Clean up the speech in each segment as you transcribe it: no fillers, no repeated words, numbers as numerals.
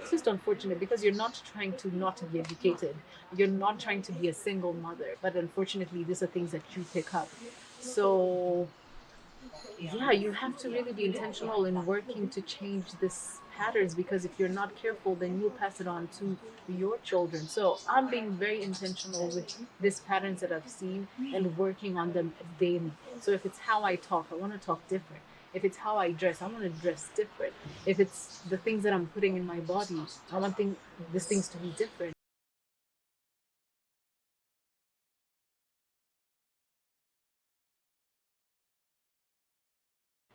It's just unfortunate because you're not trying to not be educated. You're not trying to be a single mother. But unfortunately, these are things that you pick up. So yeah, you have to really be intentional in working to change this patterns, because if you're not careful, then you'll pass it on to your children. So I'm being very intentional with these patterns that I've seen and working on them daily. So if it's how I talk, I want to talk different. If it's how I dress, I want to dress different. If it's the things that I'm putting in my body, I want these things to be different.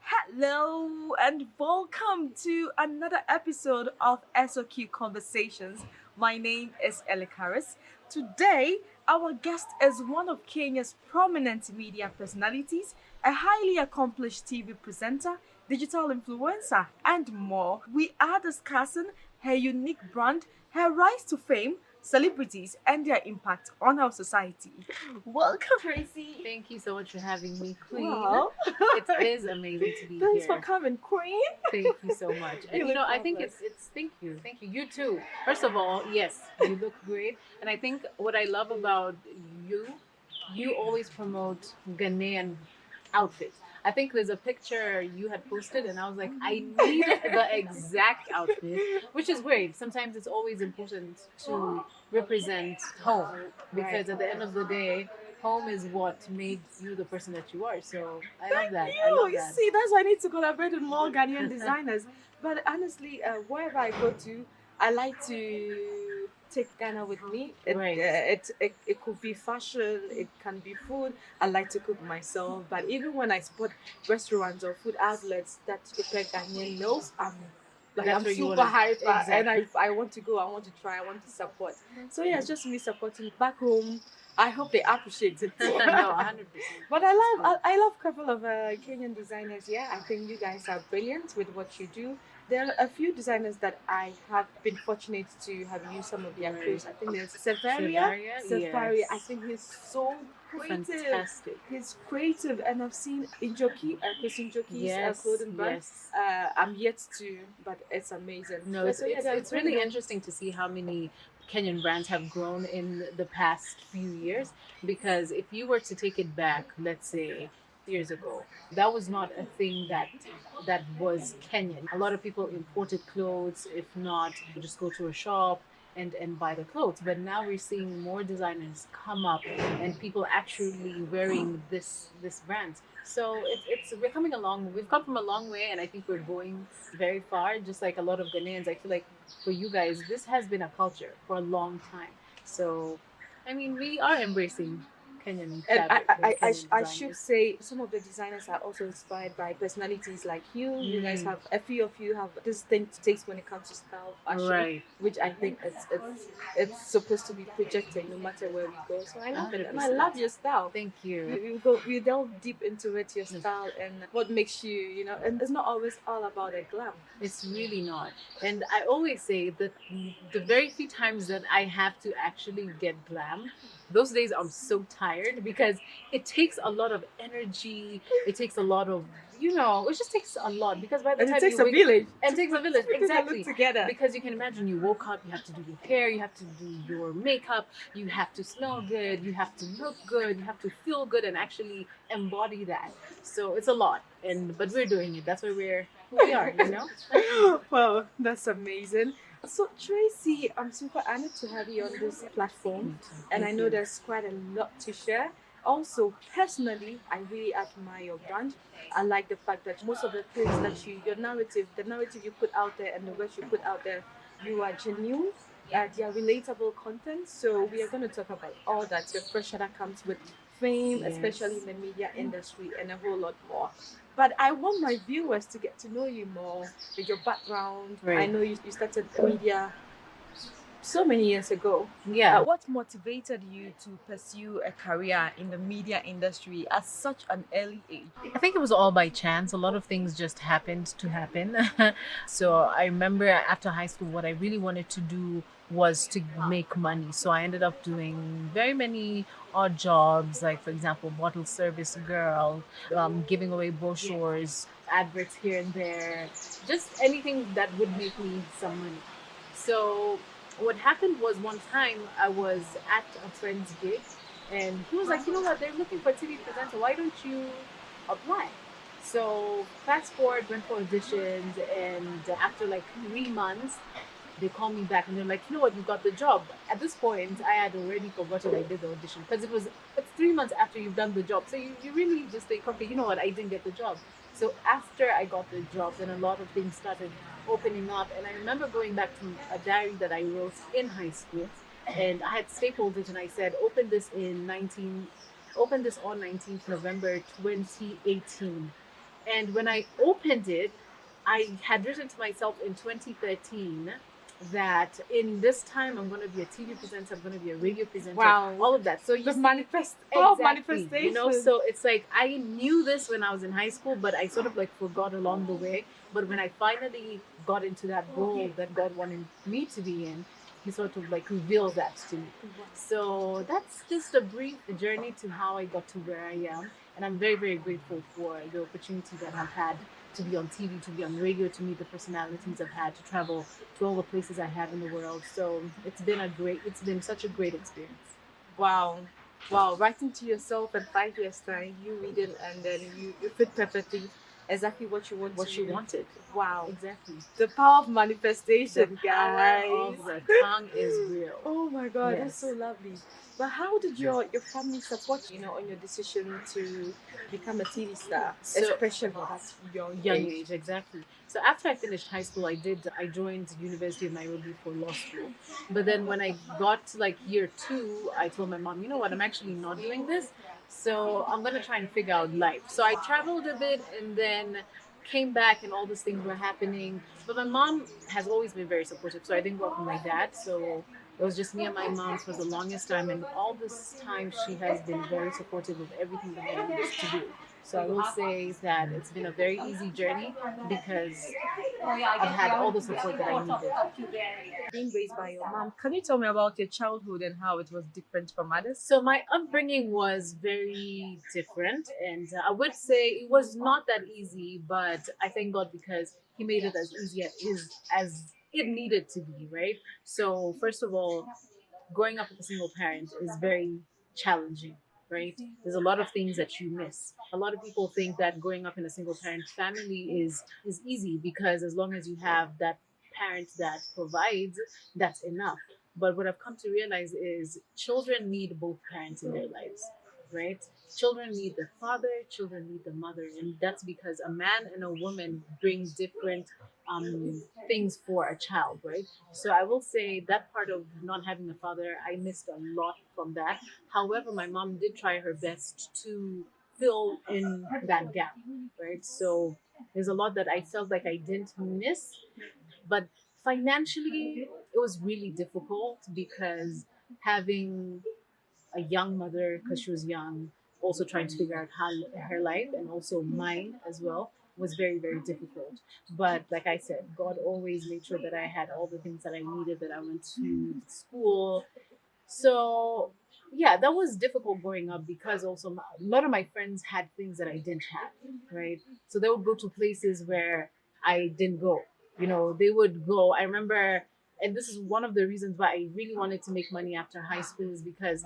Hello and welcome to another episode of SOQ Conversations. My name is Elikaris. Today, our guest is one of Kenya's prominent media personalities, a highly accomplished TV presenter, digital influencer, and more. We are discussing her unique brand, her rise to fame, celebrities, and their impact on our society. Welcome, Tracy. Thank you so much for having me, Queen. Wow. It is amazing to be Thanks here. for coming, Queen. Thank you so much. And You you know, look I think fabulous. it's thank you. You too. First of all, yes, you look great. And I think what I love about you, you always promote Ghanaian outfits. I think there's a picture you had posted, and I was like, I need the exact outfit, which is great. Sometimes it's always important to represent home, because at the end of the day, home is what made you the person that you are. So I love that. I love You that. see, that's why I need to collaborate with more Ghanaian designers. But honestly, wherever I go to, I like to take Ghana with me. Right. It could be fashion, it can be food. I like to cook myself. But even when I spot restaurants or food outlets that prepare Ghanaian meals, That's I'm where you super wanna hyped, and exactly. I want to go, I want to try, I want to support. So yeah, it's just me supporting back home. I hope they appreciate it. No, 100%. But I love a couple of Kenyan designers. Yeah, I think you guys are brilliant with what you do. There are a few designers that I have been fortunate to have used some of their clothes. I think there's Severia. Severia. I Yes. think he's so creative. Fantastic. He's creative, and I've seen Injoki, Chris Injoki's Yes, clothing brand. yes. I'm yet to, but it's amazing. No, it's really interesting to see how many Kenyan brands have grown in the past few years. Because if you were to take it back, let's say years ago, that was not a thing that was Kenyan. A lot of people imported clothes. If not, you just go to a shop and buy the clothes. But now we're seeing more designers come up and people actually wearing this brand. So it's we're coming along. We've come from a long way, and I think we're going very far. Just like a lot of Ghanaians, I feel like for you guys, this has been a culture for a long time. So, I mean, we are embracing Kenyan And fabric and Kenyan I should designers. say some of the designers are also inspired by personalities like you. You guys have a few of you have distinct taste when it comes to style, fashion, Right. which I think it's supposed to be projected no matter where we go. So I love it, and I 100%. love your style. Thank you. We delve deep into it, your style, and what makes you, and it's not always all about the glam. It's really not. And I always say that the very few times that I have to actually get glam, those days I'm so tired, because it takes a lot of energy. It takes a lot of, it just takes a lot, because by the And time it takes you a wake village. it takes a village, Put it all exactly. together. Because you can imagine, you woke up, you have to do your hair, you have to do your makeup, you have to smell good, you have to look good, you have to feel good, and actually embody that. So it's a lot, and but we're doing it. That's why we're who we are, you know. Wow, that's amazing. So, Tracy, I'm super honored to have you on this platform, and I Thank know you. there's quite a lot to share. Also, personally, I really admire your brand. I like the fact that most of the things that your narrative, the narrative you put out there, and the words you put out there, you are genuine. They are relatable content. So, we are going to talk about all that, the pressure that comes with fame, especially Yes. in the media industry, and a whole lot more. But I want my viewers to get to know you more with your background. I Right. know you started media so many years ago. Yeah. What motivated you to pursue a career in the media industry at such an early age? I think it was all by chance. A lot of things just happened to happen. So I remember after high school, what I really wanted to do was to make money. So I ended up doing very many odd jobs, like, for example, bottle service girl, giving away brochures, adverts here and there, just anything that would make me some money. So what happened was one time I was at a friend's gig, and he was like, you know what, they're looking for a TV presenter. Why don't you apply? So fast forward, went for auditions, and after like 3 months, they call me back and they're like, you know what, you got the job. At this point, I had already forgotten I did the audition because it's 3 months after you've done the job. So you really just think, okay, you know what, I didn't get the job. So after I got the job, then a lot of things started opening up. And I remember going back to a diary that I wrote in high school, and I had stapled it and I said, open this on 19th November 2018. And when I opened it, I had written to myself in 2013 that in this time I'm going to be a TV presenter, I'm going to be a radio presenter, Wow. all of that. So you The see, manifest power of exactly, you know, manifestation. so it's like I knew this when I was in high school, but I sort of like forgot along the way. But when I finally got into that role that God wanted me to be in, he sort of like revealed that to me. So that's just a brief journey to how I got to where I am. And I'm very, very grateful for the opportunity that I've had to be on TV, to be on radio, to meet the personalities I've had, to travel to all the places I have in the world. So it's been such a great experience. Wow. Wow. Writing to yourself in 5 years' time, you read it and then you fit perfectly exactly what you want What to you read. wanted. Wow. Exactly. The power of The manifestation, power guys. of the tongue is real. Oh my god, that's so Yes. lovely. But how did your family support you, on your decision to become a TV star, So especially at that young young age? age, exactly. So after I finished high school, I joined University of Nairobi for law school. But then when I got to like year two, I told my mom, you know what, I'm actually not doing this. So I'm gonna try and figure out life. So I traveled a bit and then came back and all these things were happening. But my mom has always been very supportive. So I didn't grow up with my dad. So it was just me and my mom for the longest time, and all this time she has been very supportive of everything that I used to do. So I will say that it's been a very easy journey because I've had all the support that I needed. Being raised by your mom, can you tell me about your childhood and how it was different from others? So my upbringing was very different, and I would say it was not that easy. But I thank God because He made it as easy as it needed to be. Right. So first of all, growing up with a single parent is very challenging, right? There's a lot of things that you miss. A lot of people think that growing up in a single parent family is easy because as long as you have that parent that provides, that's enough. But what I've come to realize is children need both parents in their lives, right? Children need the father, children need the mother, and that's because a man and a woman bring different things for a child, right? So I will say that part of not having a father, I missed a lot from that. However, my mom did try her best to fill in that gap, right? So there's a lot that I felt like I didn't miss, but financially, it was really difficult because having a young mother because she was young, also trying to figure out how her life and also mine as well was very, very difficult. But like I said, God always made sure that I had all the things that I needed, that I went to school. So yeah, that was difficult growing up because also a lot of my friends had things that I didn't have, right? So they would go to places where I didn't go. You know, they would go. I remember, and this is one of the reasons why I really wanted to make money after high school is because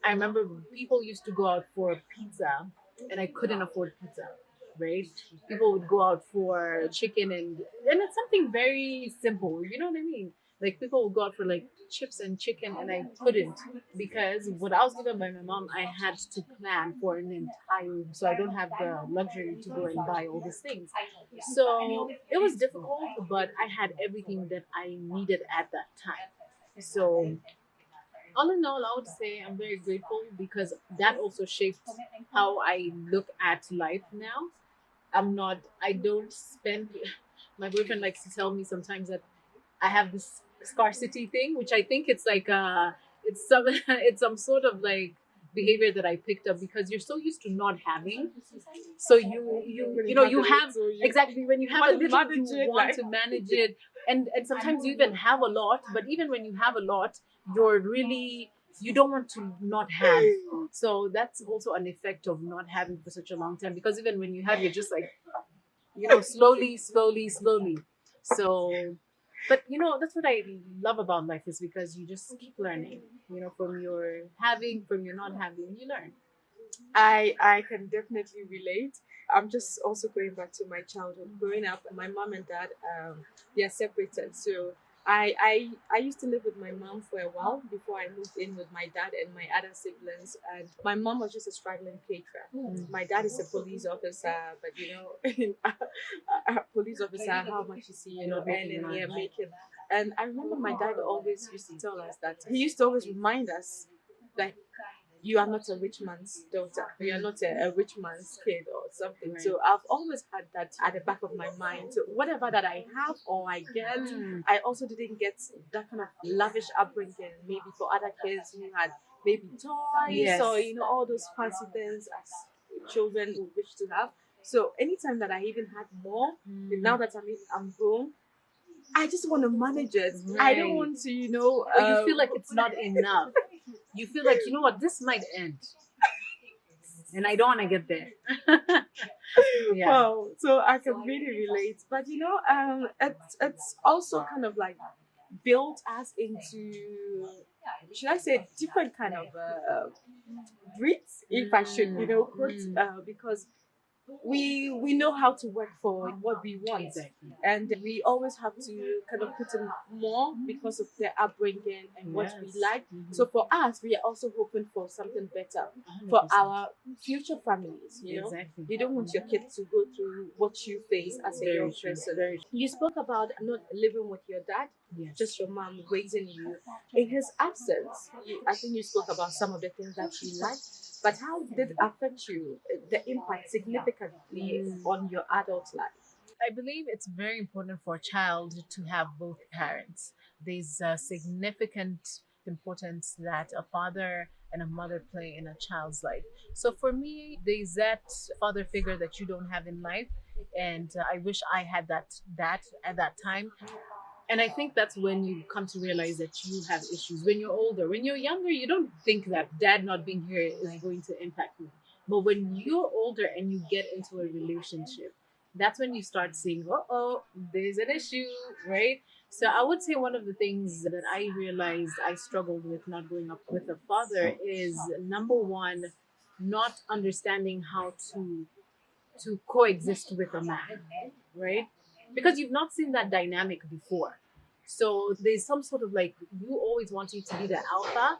I remember people used to go out for pizza and I couldn't afford pizza, right? People would go out for chicken and it's something very simple, you know what I mean? Like people would go out for like chips and chicken and I couldn't because what I was given by my mom, I had to plan for an entire so I don't have the luxury to go and buy all these things. So it was difficult, but I had everything that I needed at that time. So all in all, I would say I'm very grateful because that also shaped how I look at life now. I don't spend, my boyfriend likes to tell me sometimes that I have this scarcity thing, which I think it's some, it's some sort of like behavior that I picked up because you're so used to not having. So you know, you have exactly when you have a want to little, you manage it, want like to manage it, and sometimes you even have a lot. But even when you have a lot, you're really you don't want to not have. So that's also an effect of not having for such a long time because even when you have, you're just like slowly, slowly, slowly. So But that's what I love about life is because you just keep learning. From your having, from your not having, you learn. I can definitely relate. I'm just also going back to my childhood. Growing up, my mom and dad they are separated. So I used to live with my mom for a while before I moved in with my dad and my other siblings. And my mom was just a struggling caterer. My dad is a police officer, but a police officer, how much is he, earning here, making. And I remember my dad always used to tell us that he used to always remind us that you are not a rich man's daughter. You are not a rich man's kid or something. Right. So I've always had that at the back of my mind. So whatever that I have or I get, I also didn't get that kind of lavish upbringing. Maybe for other kids who had maybe toys Yes. or all those fancy things as children would wish to have. So anytime that I even had more, now that I'm grown, I just want to manage it. I don't Right. want to, Or you feel like it's not enough. You feel like, what, this might end. And I don't want to get there. Yeah. Wow, so I can really relate. But it's also kind of like built us into, should I say, different kind of breeds, if I should, quote, because we know how to work for what we want. Exactly. And we always have to kind of put in more because of their upbringing and what we Yes. like. So for us, we are also hoping for something better for 100%. our future families. Exactly. You don't want your kids to go through what you face as a Very young true. person. Very true. You spoke about not living with your dad, Yes. just your mom raising you. In his absence, I think you spoke about some of the things that you like, but how did it affect you, the impact significantly on your adult life? I believe it's very important for a child to have both parents. There's a significant importance that a father and a mother play in a child's life. So for me, there's that father figure that you don't have in life, and I wish I had that at that time. And I think that's when you come to realize that you have issues when you're older. When you're younger, you don't think that dad not being here is going to impact me. But when you're older and you get into a relationship, that's when you start seeing, oh, there's an issue, right? So I would say one of the things that I realized I struggled with not growing up with a father is, number one, not understanding how to coexist with a man, right? Because you've not seen that dynamic before. So there's some sort of like, you always wanting to be the alpha,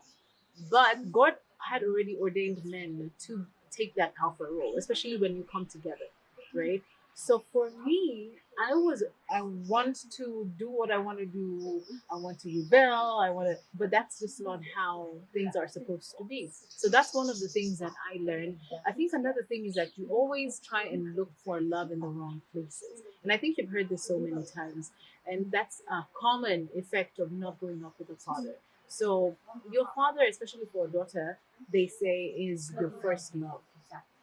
but God had already ordained men to take that alpha role, especially when you come together, right? So for me, I want to do what I want to do. I want to rebel. But that's just not how things are supposed to be. So that's one of the things that I learned. I think another thing is that you always try and look for love in the wrong places. And I think you've heard this so many times. And that's a common effect of not growing up with a father. So your father, especially for a daughter, they say is your first love.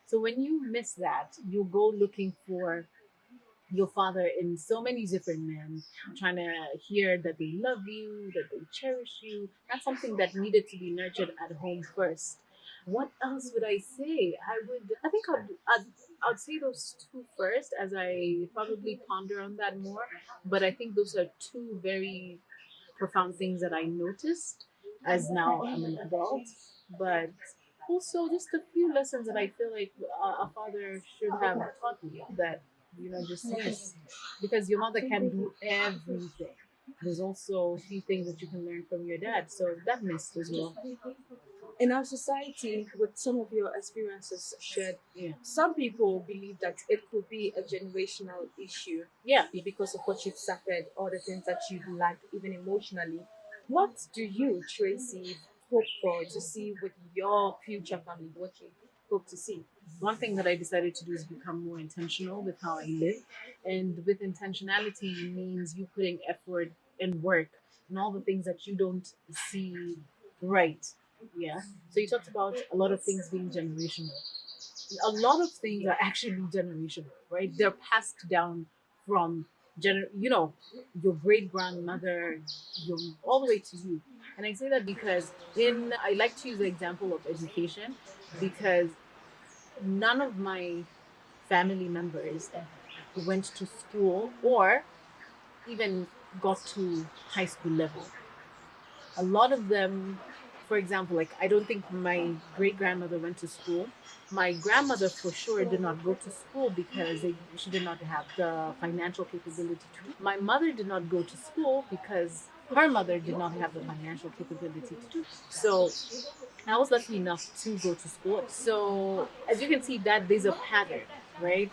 So when you miss that, you go looking for your father in so many different men, trying to hear that they love you, that they cherish you. That's something that needed to be nurtured at home first. What else would I say? I think I'd say those two first as I probably ponder on that more. But I think those are two very profound things that I noticed as now I'm an adult. But also just a few lessons that I feel like a father should have taught me that just miss, because your mother can do everything. There's also a few things that you can learn from your dad, so that missed as well. In our society, with some of your experiences shared, Yeah. some people believe that it could be a generational issue. Yeah. Because of what you've suffered, all the things that you've lacked, even emotionally. What do you, Tracy, hope for to see with your future family? What you hope to see? One thing that I decided to do is become more intentional with how I live. And with intentionality means you putting effort and work and all the things that you don't see right. Yeah. So you talked about a lot of things being generational. A lot of things are actually generational, right? They're passed down from your great grandmother, all the way to you. And I say that because I like to use the example of education, because none of my family members went to school or even got to high school level, a lot of them, for example, like I don't think my great grandmother went to school. My grandmother for sure did not go to school because she did not have the financial capability to. My mother did not go to school because her mother did not have the financial capability to do. So I was lucky enough to go to school. So as you can see, that there's a pattern, right?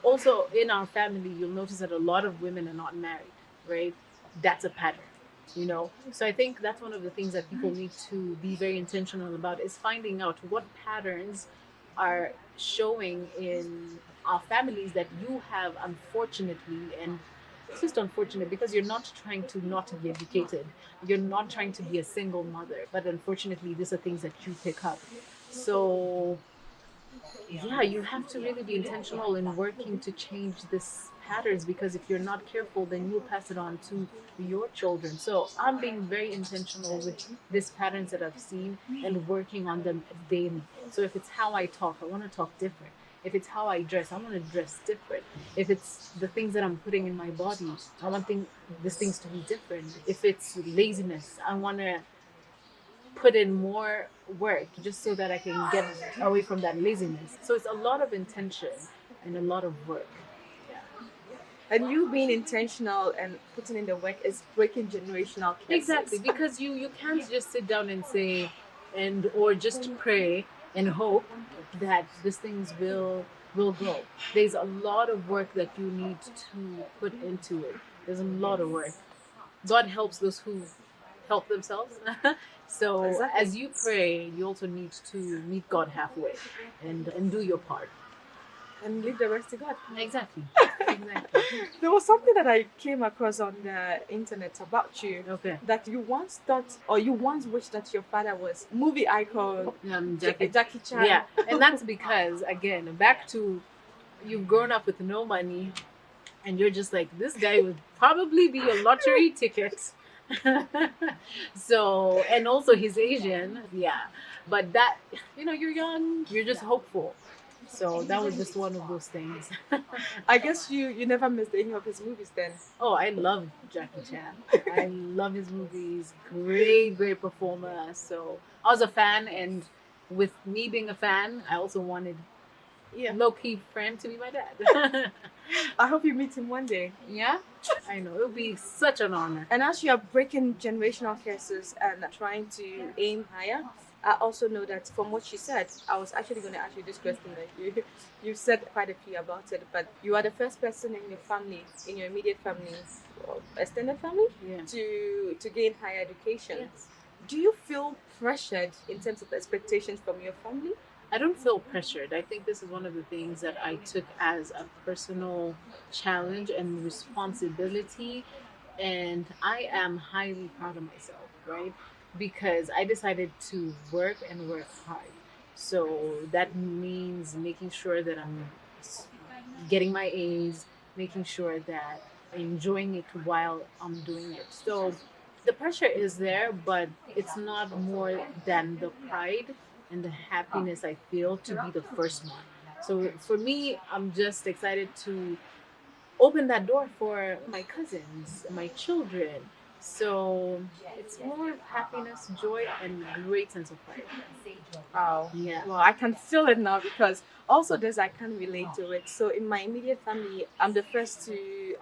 Also in our family, you'll notice that a lot of women are not married, right? That's a pattern, you know. So I think that's one of the things that people need to be very intentional about is finding out what patterns are showing in our families that you have unfortunately, and it's just unfortunate because you're not trying to not be educated, you're not trying to be a single mother, but unfortunately these are things that you pick up. So yeah, you have to really be intentional in working to change this patterns, because if you're not careful then you'll pass it on to your children. So I'm being very intentional with these patterns that I've seen and working on them daily. So if it's how I talk, I want to talk different. If it's how I dress, I want to dress different. If it's the things that I'm putting in my body, I want these things to be different. If it's laziness, I want to put in more work just so that I can get away from that laziness. So it's a lot of intention and a lot of work. Yeah. And you being intentional and putting in the work is breaking generational Exactly, curses. because you can't just sit down and say and or just pray and hope that these things will go. There's a lot of work that you need to put into it. There's a lot of work. God helps those who help themselves. So Exactly. as you pray, you also need to meet God halfway and do your part. And leave the rest to God. Exactly. Exactly. There was something that I came across on the internet about you Okay. that you once thought or you once wished that your father was movie icon Jackie. Jackie Chan. Yeah, and that's because again, back to you've grown up with no money, and you're just like, this guy would probably be a lottery ticket. So, and also he's Asian, yeah. But that, you're young, you're just hopeful. So that was just one of those things. I guess you never missed any of his movies then. Oh, I love Jackie Chan. I love his movies. Great, great performer. So I was a fan, and with me being a fan, I also wanted Yeah. low key friend to be my dad. I hope you meet him one day. Yeah, I know it would be such an honor. And as you are breaking generational curses and trying to aim higher, I also know that from what she said, I was actually going to ask you this question that you said quite a few about it, but you are the first person in your family, in your immediate family, or extended family, Yeah. to gain higher education. Yes. Do you feel pressured in terms of expectations from your family? I don't feel pressured. I think this is one of the things that I took as a personal challenge and responsibility. And I am highly proud of myself, right? Because I decided to work and work hard. So that means making sure that I'm getting my A's, making sure that I'm enjoying it while I'm doing it. So the pressure is there, but it's not more than the pride and the happiness I feel to be the first one. So for me, I'm just excited to open that door for my cousins, my children. So it's more happiness, joy, and great sense of pride. Wow. Yeah. Well, I can feel it now because also this I can relate to it. So in my immediate family, I'm the first to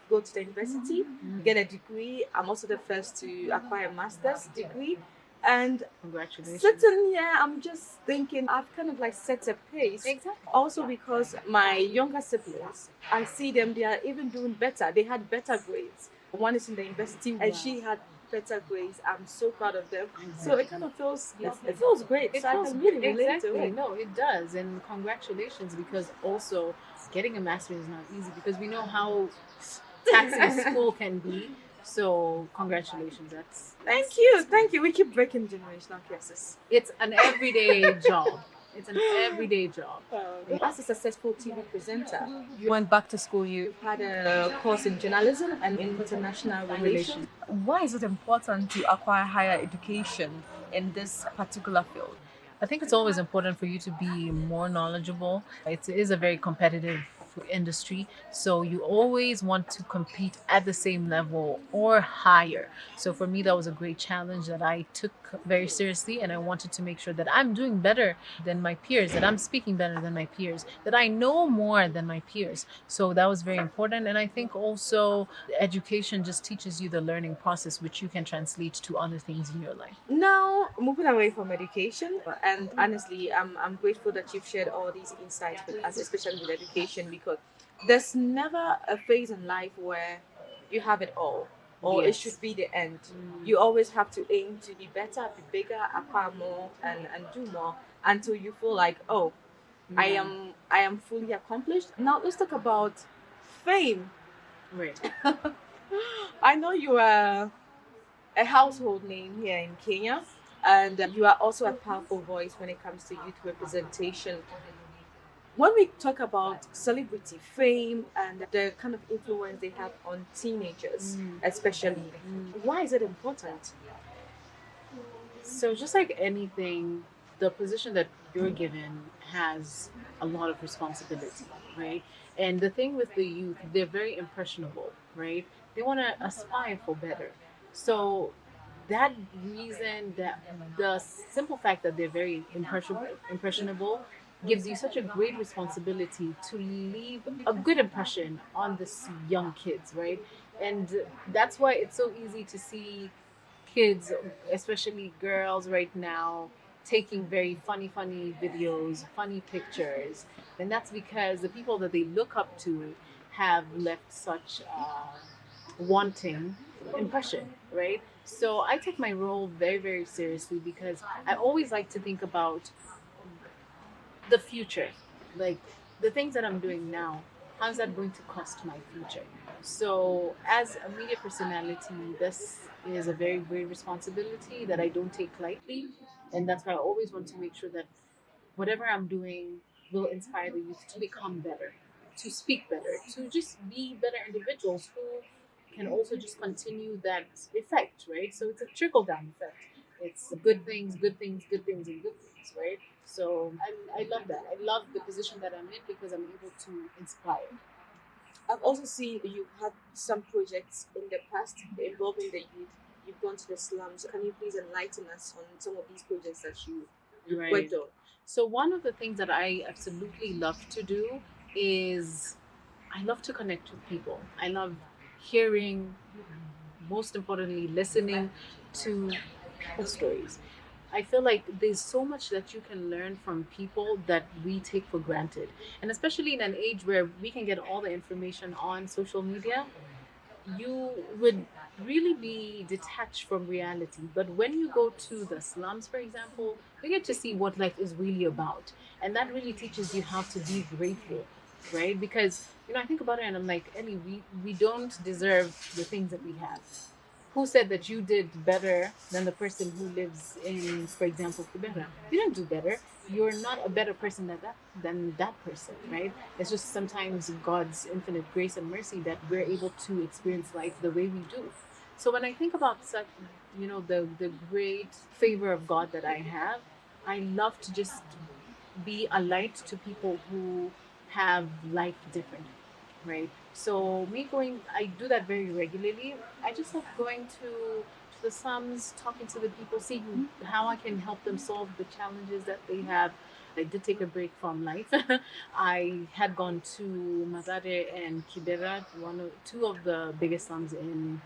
go to the university, get a degree. I'm also the first to acquire a master's degree. And Congratulations. sitting here, I'm just thinking I've kind of like set a pace. Exactly. Also because my younger siblings, I see them, they are even doing better. They had better grades. One is in the university and she had better grades. I'm so proud of them. So it kind of feels it feels great. It So I feels can really relate exactly. to it. No, it does, and congratulations, because also getting a master is not easy, because we know how taxing school can be. So congratulations. Thank you. We keep breaking generational curses. It's an everyday job. It's an everyday job. As a successful TV presenter, you went back to school. You had a course in journalism and international relations. Why is it important to acquire higher education in this particular field? I think it's always important for you to be more knowledgeable. It is a very competitive industry. So you always want to compete at the same level or higher. So for me, that was a great challenge that I took very seriously. And I wanted to make sure that I'm doing better than my peers, that I'm speaking better than my peers, that I know more than my peers. So that was very important. And I think also education just teaches you the learning process, which you can translate to other things in your life. Now, moving away from education, and honestly, I'm grateful that you've shared all these insights with us, especially with education, because there's never a phase in life where you have it all, or it should Yes. be the end. You always have to aim to be better, be bigger, acquire more, and do more until you feel like, oh, Yeah. I am fully accomplished. Now let's talk about fame. Right. I know you are a household name here in Kenya, and you are also a powerful voice when it comes to youth representation. When we talk about celebrity fame and the kind of influence they have on teenagers, especially, why is it important? So, just like anything, the position that you're given has a lot of responsibility, right? And the thing with the youth, they're very impressionable, right? They want to aspire for better. So, that reason, that the simple fact that they're very impressionable gives you such a great responsibility to leave a good impression on this young kids, right? And that's why it's so easy to see kids, especially girls right now, taking very funny videos, funny pictures. And that's because the people that they look up to have left such a wanting impression, right? So I take my role very seriously because I always like to think about the future, like the things that I'm doing now, how's that going to cost my future? So as a media personality, this is a very great responsibility that I don't take lightly, and that's why I always want to make sure that whatever I'm doing will inspire the youth to become better, to speak better, to just be better individuals who can also just continue that effect, right? So it's a trickle down effect. It's good things, good things, good things, and good things, right? So I love that. I love the position that I'm in because I'm able to inspire. I've also seen you've had some projects in the past involving the youth. You've gone to the slums. Can you please enlighten us on some of these projects that you Right. worked on? So one of the things that I absolutely love to do is I love to connect with people. I love hearing, most importantly, listening to people's stories. I feel like there's so much that you can learn from people that we take for granted. And especially in an age where we can get all the information on social media, you would really be detached from reality. But when you go to the slums, for example, you get to see what life is really about. And that really teaches you how to be grateful, right? Because, I think about it and I'm like, Ellie, we don't deserve the things that we have. Who said that you did better than the person who lives in, for example, Kibera? You didn't do better. You're not a better person than that person, right? It's just sometimes God's infinite grace and mercy that we're able to experience life the way we do. So when I think about such, the great favor of God that I have, I love to just be a light to people who have life different, right? So me going, I do that very regularly. I just love going to the slums, talking to the people, seeing how I can help them solve the challenges that they have. I did take a break from life. I had gone to Mazare and Kibera, two of the biggest slums in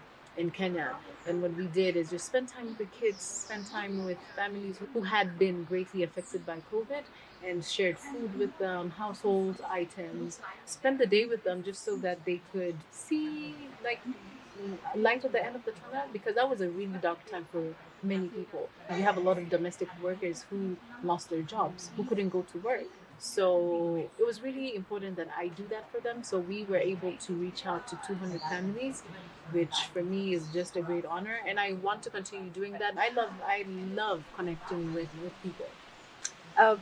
Kenya. And what we did is just spend time with the kids, spend time with families who had been greatly affected by COVID, and shared food with them, household items, spend the day with them just so that they could see like light at the end of the tunnel, because that was a really dark time for many people. You have a lot of domestic workers who lost their jobs, who couldn't go to work. So it was really important that I do that for them. So we were able to reach out to 200 families, which for me is just a great honor, and I want to continue doing that. I love connecting with people.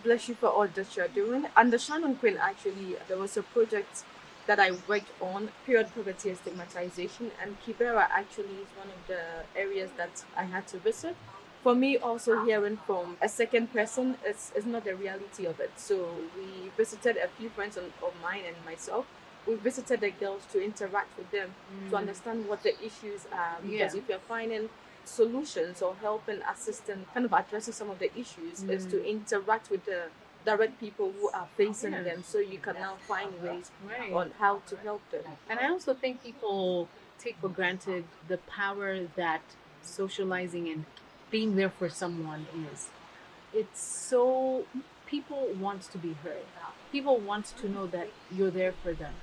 Bless you for all that you're doing. And the Shannon Queen, actually, there was a project that I worked on, period poverty and stigmatization. And Kibera actually is one of the areas that I had to visit For me, also hearing from a second person is not the reality of it. So we visited a few friends of mine and myself. We visited the girls to interact with them to understand what the issues are. Yeah. Because if you're finding solutions or helping, assisting, kind of addressing some of the issues, is to interact with the direct people who are facing Yeah. them, so you can now find ways Right. on how to help them. And I also think people take for granted the power that socializing and being there for someone is. It's so, people want to be heard. People want to know that you're there for them,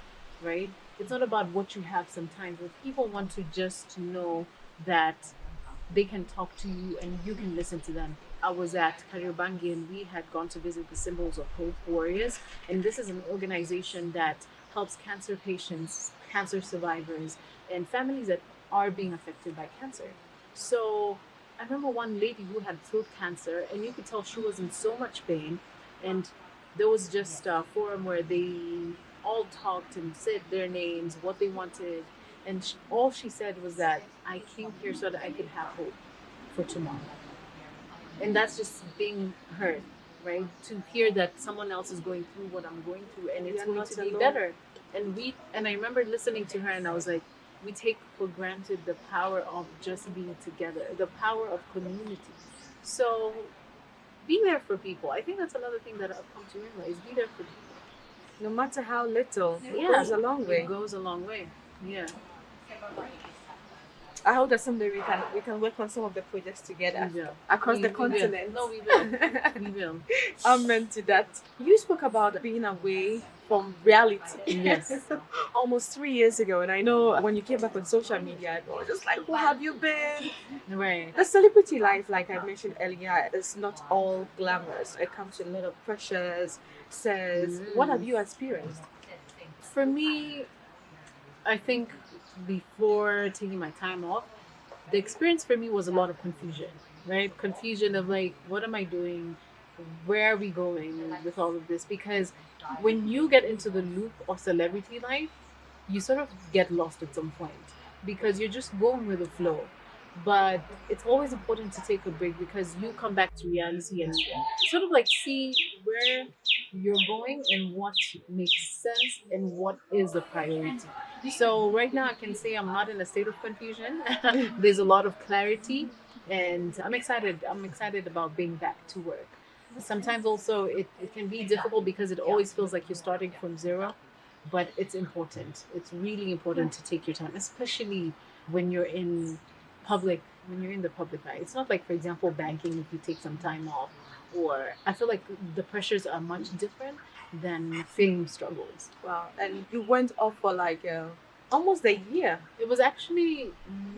right? It's not about what you have sometimes, but people want to just know that they can talk to you and you can listen to them. I was at Kariobangi and we had gone to visit the Symbols of Hope Warriors. And this is an organization that helps cancer patients, cancer survivors, and families that are being affected by cancer. So I remember one lady who had throat cancer, and you could tell she was in so much pain. And there was just a forum where they all talked and said their names, what they wanted, and all she said was that I came here so that I could have hope for tomorrow. And that's just being heard, right? To hear that someone else is going through what I'm going through and it's You're going not to be alone. better. And I remember listening to her and I was like, we take for granted the power of just being together, the power of community. So be there for people. I think that's another thing that I've come to realize. Be there for people. No matter how little, it Yeah, goes a long way. it goes a long way. Yeah. I hope that someday we can work on some of the projects together We will. across the We will. continent. No, we will. We will. I'm meant to that. You spoke about being away from reality. Yes. Almost 3 years ago, and I know when you came back on social media, it was just like, who have you been? Right. The celebrity life, like I mentioned earlier, is not all glamorous. It comes with a lot of pressures. Says, what have you experienced? For me, I think before taking my time off, the experience for me was a lot of confusion, right? Confusion of like, what am I doing? Where are we going with all of this? Because when you get into the loop of celebrity life, you sort of get lost at some point because you're just going with the flow. But it's always important to take a break because you come back to reality and sort of like see where you're going and what makes sense and what is the priority. So right now I can say I'm not in a state of confusion. There's a lot of clarity and I'm excited. I'm excited about being back to work. Sometimes also it can be difficult because it always feels like you're starting from zero, but it's important. It's really important to take your time, especially when you're in when you're in the public eye. It's not like, for example, banking, if you take some time off, or I feel like the pressures are much different than fame struggles. Wow, and you went off for like almost a year. It was actually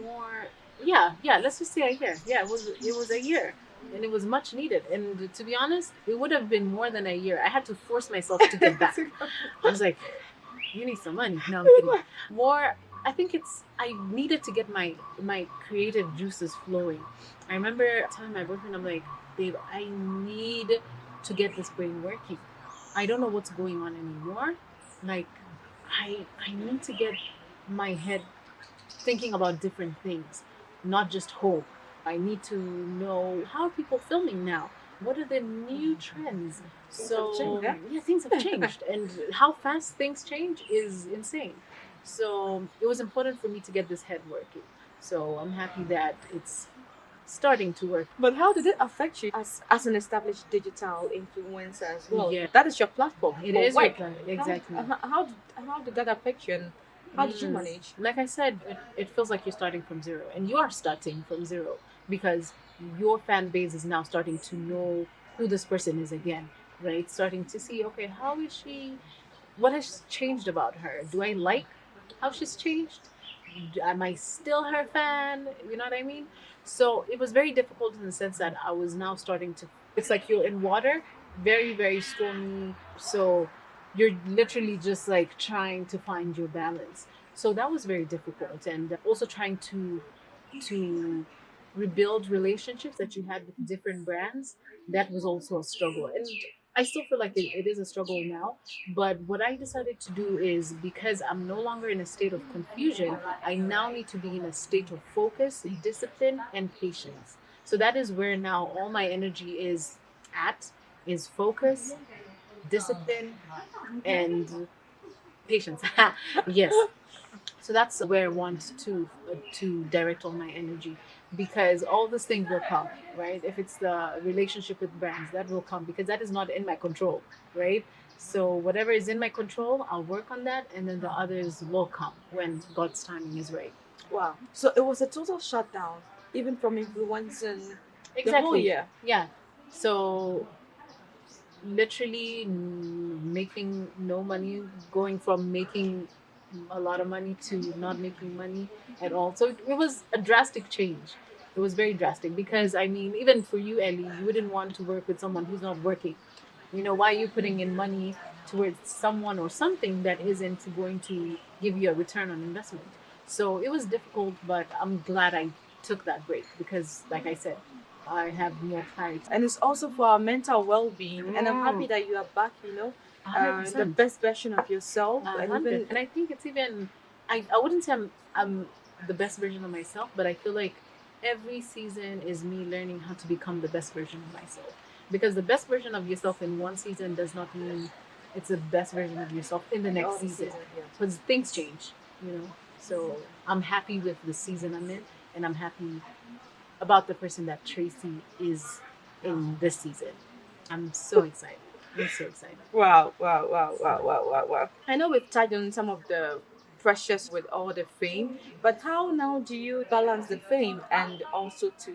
more, yeah, let's just say a year. Yeah, it was a year. And it was much needed. And to be honest, it would have been more than a year. I had to force myself to get back. I was like, you need some money. No, I'm kidding. More, I think I needed to get my creative juices flowing. I remember telling my boyfriend, I'm like, babe, I need to get this brain working. I don't know what's going on anymore. Like, I need to get my head thinking about different things, not just hope. I need to know, how are people filming now? What are the new trends? Things have changed, yeah? Yeah, things have changed, and how fast things change is insane. So it was important for me to get this head working. So I'm happy that it's starting to work. But how did it affect you as an established digital influencer as well? Yeah. That is your platform. It for is your work. plan, exactly. How did that affect you, and how did you manage? Like I said, it feels like you're starting from zero, and you are starting from zero because your fan base is now starting to know who this person is again, right? Starting to see, okay, how is she? What has changed about her? Do I like how she's changed? Am I still her fan? You know what I mean? So it was very difficult in the sense that I was now starting to. It's like you're in water, very, very stormy. So you're literally just like trying to find your balance. So that was very difficult, and also trying to rebuild relationships that you had with different brands. That was also a struggle, and I still feel like it is a struggle now. But what I decided to do is, because I'm no longer in a state of confusion, I now need to be in a state of focus, discipline, and patience. So that is where now all my energy at is focus, discipline, and patience. Yes. So that's where I want to direct all my energy, because all these things will come, right? If it's the relationship with brands, that will come because that is not in my control, right? So whatever is in my control, I'll work on that, and then the others will come when God's timing is right. Wow. So it was a total shutdown, even from influencing the whole Exactly. year. Yeah. So literally making no money, going from making a lot of money to not making money at all. So it was a drastic change. It was very drastic because I mean, even for you, Ellie, you wouldn't want to work with someone who's not working. Why are you putting in money towards someone or something that isn't going to give you a return on investment? So it was difficult, but I'm glad I took that break because, like I said, I have more clarity. And it's also for our mental well-being. And I'm happy Mm. that you are back, the 100%. best version of yourself. A And hundred. even And I think it's even, I wouldn't say I'm the best version of myself, but I feel like every season is me learning how to become the best version of myself. Because the best version of yourself in one season does not mean it's the best version of yourself in the all next the season. season, yeah. Because things change. So I'm happy with the season I'm in, and I'm happy about the person that Tracy is in this season. I'm so excited. I'm so excited. Wow, wow, wow, wow, wow, wow, wow. I know we've touched on some of the pressures with all the fame, but how now do you balance the fame and also to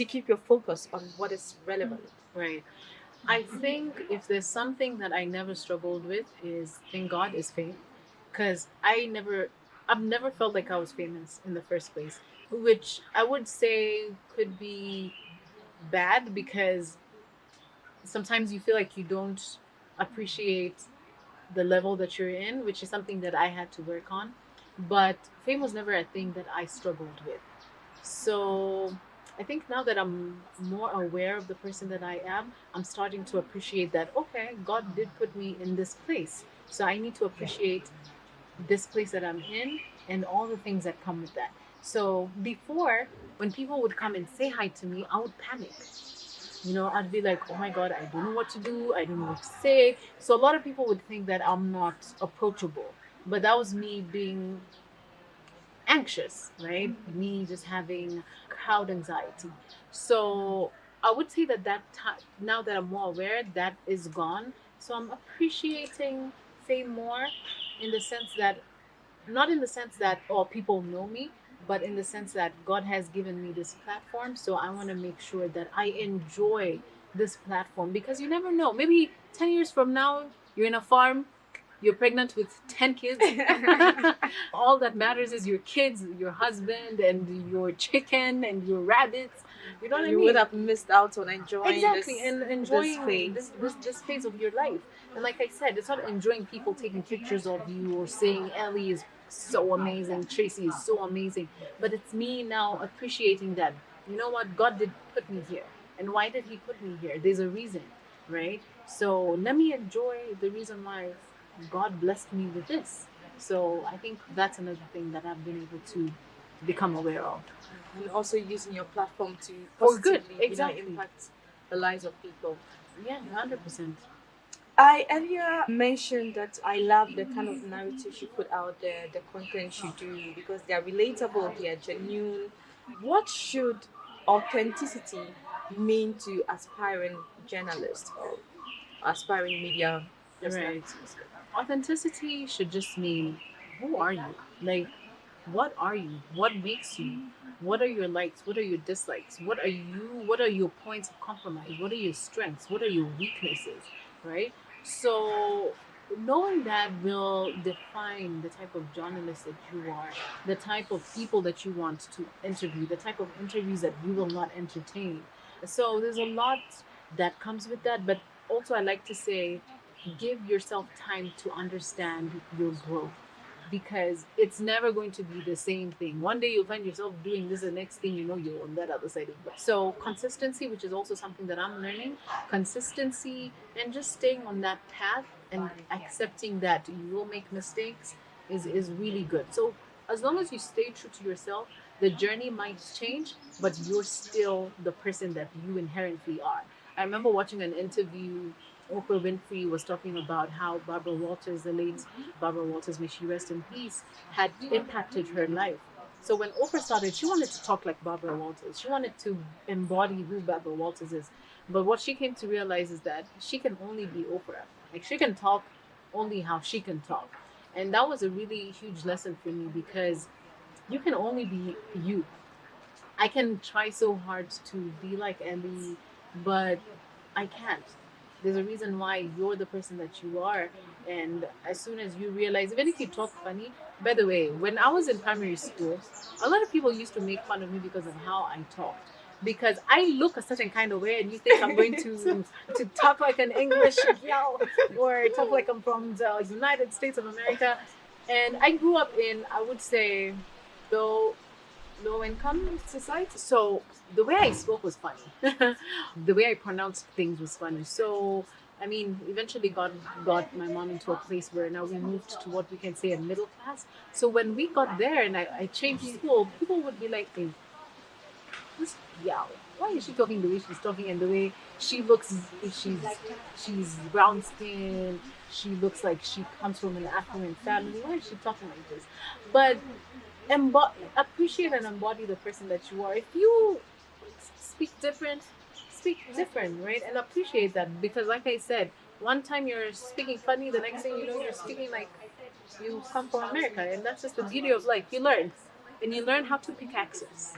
keep your focus on what is relevant? Right. I think if there's something that I never struggled with is, thank God, is fame, because I've never felt like I was famous in the first place, which I would say could be bad because sometimes you feel like you don't appreciate the level that you're in, which is something that I had to work on. But fame was never a thing that I struggled with. So I think now that I'm more aware of the person that I am, I'm starting to appreciate that, okay, God did put me in this place. So I need to appreciate this place that I'm in and all the things that come with that. So before, when people would come and say hi to me, I would panic. I'd be like, oh my God, I don't know what to do. I don't know what to say. So a lot of people would think that I'm not approachable. But that was me being anxious, right? Me just having crowd anxiety. So I would say that now that I'm more aware, that is gone. So I'm appreciating fame more in the sense that, not in the sense that, oh, people know me, but in the sense that God has given me this platform. So I want to make sure that I enjoy this platform because you never know. Maybe 10 years from now, you're in a farm, you're pregnant with 10 kids. All that matters is your kids, your husband, and your chicken and your rabbits. You know what I You would mean? have missed out on enjoying Exactly, this and this enjoying phase. this phase of your life. And like I said, it's not enjoying people taking pictures of you or saying Ellie is so amazing, Tracy is so amazing, but it's me now appreciating that. You know what? God did put me here, and why did He put me here? There's a reason, right? So let me enjoy the reason why God blessed me with this. So I think that's another thing that I've been able to become aware of. And also using your platform to For good, positively, exactly. impact the lives of people. Yeah, 100%. I earlier mentioned that I love the kind of narratives you put out there, the content you do, because they are relatable, they are genuine. What should authenticity mean to aspiring journalists or aspiring media Right. personalities? Authenticity should just mean, who are you? Like, what are you? What makes you? What are your likes? What are your dislikes? What are you? What are your points of compromise? What are your strengths? What are your weaknesses? Right? So, knowing that will define the type of journalist that you are, the type of people that you want to interview, the type of interviews that you will not entertain. So, there's a lot that comes with that. But also, I like to say, give yourself time to understand your growth because it's never going to be the same thing. One day you'll find yourself doing this, the next thing you know, you're on that other side of it. So, consistency, which is also something that I'm learning, consistency and just staying on that path and accepting that you will make mistakes is really good. So, as long as you stay true to yourself, The journey might change, but you're still the person that you inherently are. I remember watching an interview. Oprah Winfrey was talking about how Barbara Walters, the late Barbara Walters, may she rest in peace, had impacted her life. So when Oprah started, she wanted to talk like Barbara Walters. She wanted to embody who Barbara Walters is. But what she came to realize is that she can only be Oprah. Like she can talk only how she can talk. And that was a really huge lesson for me because you can only be you. I can try so hard to be like Ellie, but I can't. There's a reason why you're the person that you are. And as soon as you realize, even if you talk funny, by the way, when I was in primary school, a lot of people used to make fun of me because of how I talked. Because I look a certain kind of way, and you think I'm going to talk like an English gal or talk like I'm from the United States of America. And I grew up in, I would say, low low income society. So the way I spoke was funny. The way I pronounced things was funny. So I mean, eventually God got my mom into a place where now we moved to what we can say a middle class. So when we got there and I changed school, people would be like, hey, who's yeah, why is she talking the way she's talking and the way she looks she's brown skinned, she looks like she comes from an affluent family. Why is she talking like this? But appreciate and embody the person that you are. If you speak different, right? And appreciate that because, like I said, one time you're speaking funny, the next thing you know, you're speaking like you come from America, and that's just the beauty of life. You learn, and you learn how to pick accents.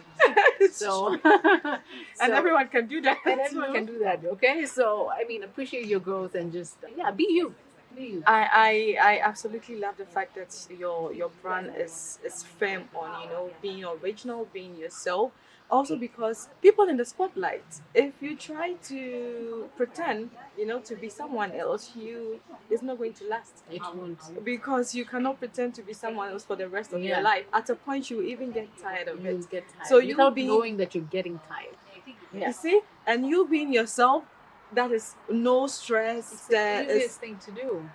So, And so everyone can do that. and everyone can do that. Okay, so I mean, appreciate your growth and just yeah, be you, be you. I absolutely love the fact that your brand is firm on being original, being yourself. Also because people in the spotlight, if you try to pretend to be someone else, you it's not going to last It won't. because you cannot pretend to be someone else for the rest of your Yeah. life. At a point, you will even get tired of You'll it. get tired. So you without being knowing that you're getting tired. Yeah. you see, and you being yourself, that is no stress. It's the There is easiest thing to do.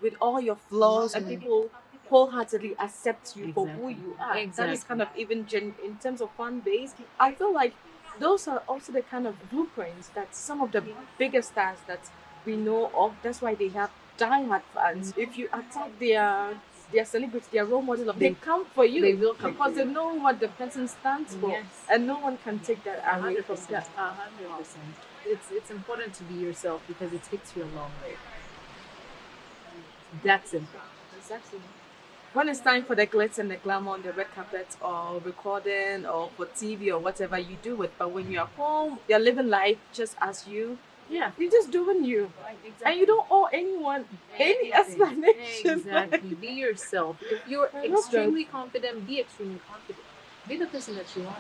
with all your flaws, and people wholeheartedly accept you for who Exactly. you are. That is Exactly. kind of even in terms of fan base. I feel like those are also the kind of blueprints that some of the biggest stars that we know of. That's why they have diehard fans. If you attack their celebrity, their role model, they come for you. They will come because for you. they know what the person stands for, Yes. and no one can take that away from 100%. that. 100%. It's important to be yourself because it takes you a long way. That's simple. Exactly. When it's time for the glitz and the glamour on the red carpet or recording or for TV or whatever you do it, but when you're home, you're living life just as you. Yeah. You're just doing you. Exactly. And you don't owe anyone any explanation. Exactly. Be yourself. If you're I love extremely confident, be extremely confident. Be the person that you are.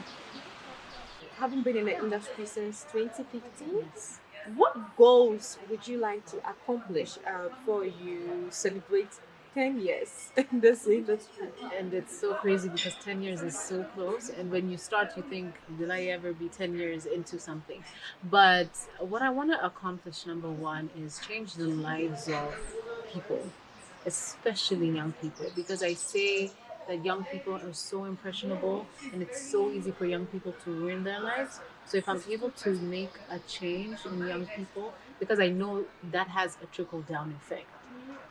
Having been in the industry since 2015, Yes. what goals would you like to accomplish before you celebrate 10 years in this industry? And it's so crazy because 10 years is so close. And when you start, you think, will I ever be 10 years into something? But what I want to accomplish, number one, is change the lives of people, especially young people, because I say that young people are so impressionable and it's so easy for young people to ruin their lives. So if I'm able to make a change in young people, because I know that has a trickle down effect.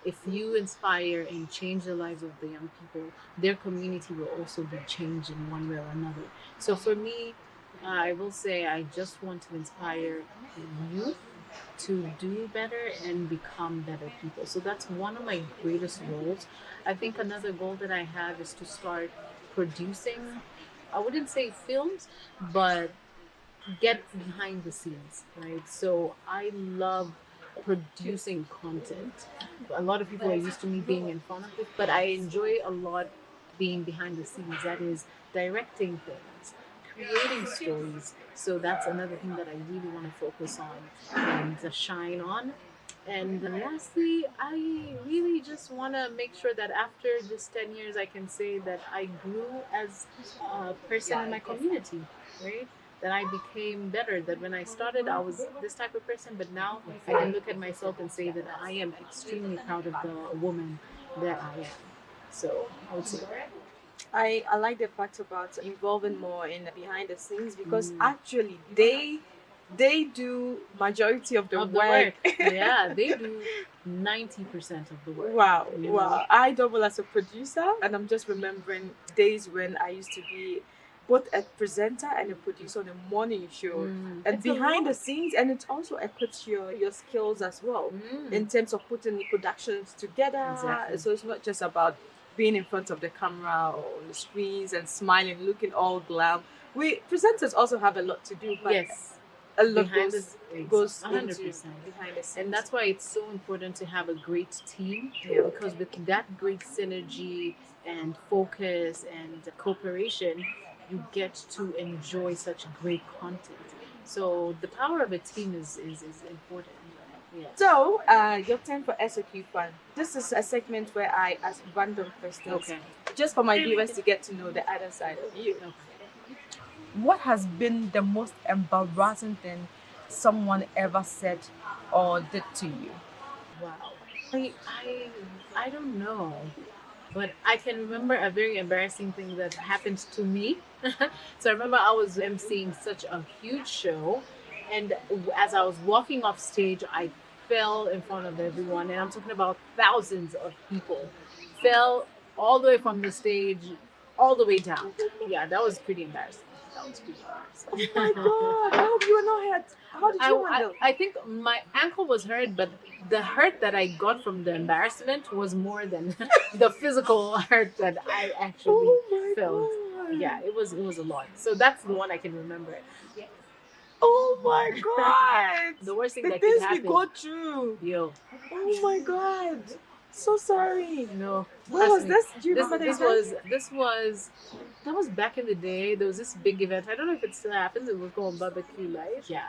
If you inspire and change the lives of the young people, their community will also be changed in one way or another. So for me, I will say I just want to inspire youth to do better and become better people. So that's one of my greatest goals. I think another goal that I have is to start producing, I wouldn't say films, but get behind the scenes, right? So I love producing content. A lot of people are used to me being in front of it, but I enjoy a lot being behind the scenes. That is directing things, creating stories. So that's another thing that I really want to focus on and shine on. And lastly, I really just want to make sure that after this 10 years, I can say that I grew as a person in my community, right? That I became better. That when I started, I was this type of person, but now I can look at myself and say that I am extremely proud of the woman that I am. So I would say that. I like the fact about involving more in behind the scenes because Mm. actually they do majority of the Of the work. work. Yeah, they do 90% of the work. Wow, You know? wow. I double as a producer, and I'm just remembering days when I used to be both a presenter and a producer on a morning show. And It's a behind the lot. scenes, and it also equips your skills as well Mm. in terms of putting productions together. Exactly. So it's not just about being in front of the camera or on the screens and smiling, looking all glam. We presenters also have a lot to do, but Yes. a lot Behind goes this, into 100%. behind the And scenes. that's why it's so important to have a great team, Yeah. because with that great synergy and focus and cooperation, you get to enjoy such great content. So the power of a team is important. Yeah. So, your turn for SOQ Fun. This is a segment where I ask random questions, Okay. just for my viewers to get to know the other side of you. Okay. What has been the most embarrassing thing someone ever said or did to you? Wow. I don't know. But I can remember a very embarrassing thing that happened to me. So I remember I was emceeing such a huge show, and as I was walking off stage, I fell in front of everyone, and I'm talking about thousands of people. Fell all the way from the stage, all the way down. Yeah, that was pretty embarrassing. That was pretty Oh embarrassing. my god, I hope you were not hurt. How did you handle? I think my ankle was hurt, but the hurt that I got from the embarrassment was more than the physical hurt that I actually Oh my felt. Yeah, god. it was a lot. So that's the one I can remember. Oh my god. The worst thing The that could things we happen. go through. Yo, Oh my god. So sorry. no, Where trust was me. this? Do you This remember the this event? was this was that was back in the day. There was this big event. I don't know if it still happens. It was called Barbecue Live. Yeah.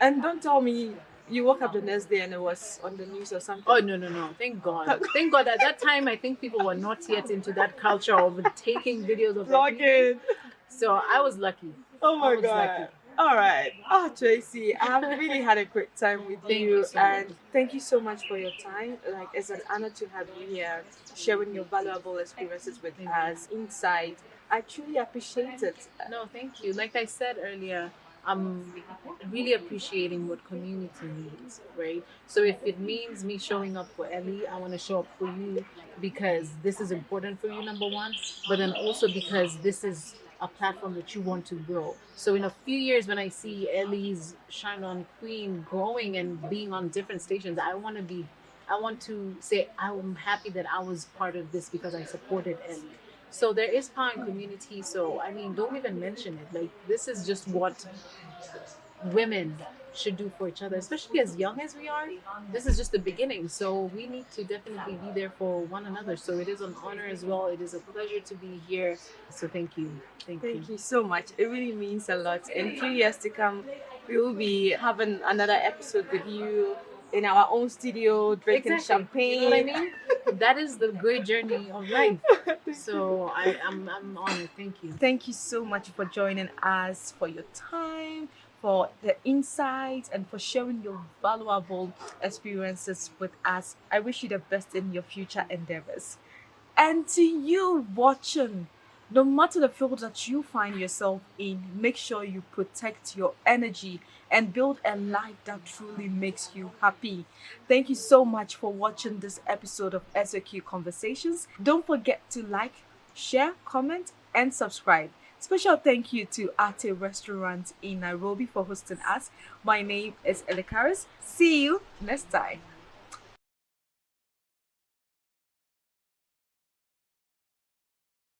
And don't tell me you woke up the next day and it was on the news or something. Oh no no no! Thank God! Thank God! At that time, I think people were not yet into that culture of taking videos of everything. Vlogging. So I was lucky. Oh I my was god. lucky. All right. Oh, Tracy, I've really had a great time with Thank you, you so and much. thank you so much for your time. Like, it's an honor to have you here, sharing your valuable experiences with Thank you. us inside. I truly appreciate it. No, thank you. Like I said earlier, I'm really appreciating what community needs, right? So if it means me showing up for Ellie, I want to show up for you because this is important for you, number one, but then also because this is a platform that you want to grow. So in a few years, when I see Ellie's Shine On Queen growing and being on different stations, I want to say I'm happy that I was part of this because I supported Ellie. So there is power in community. So I mean, don't even mention it. Like this is just what women should do for each other, especially as young as we are. This is just the beginning. So we need to definitely be there for one another. So it is an honor as well. It is a pleasure to be here. So thank you. Thank you. Thank you so much. It really means a lot. In 3 years to come, we will be having another episode with you in our own studio, drinking Exactly. You know champagne. what I mean? That is the great journey of life. So I'm honored. Thank you. Thank you so much for joining us, for your time, for the insights, and for sharing your valuable experiences with us. I wish you the best in your future endeavors. And to you watching, no matter the field that you find yourself in, make sure you protect your energy and build a life that truly makes you happy. Thank you so much for watching this episode of SOQ Conversations. Don't forget to like, share, comment, and subscribe. Special thank you to Ate Restaurant in Nairobi for hosting us. My name is Elikaris. See you next time.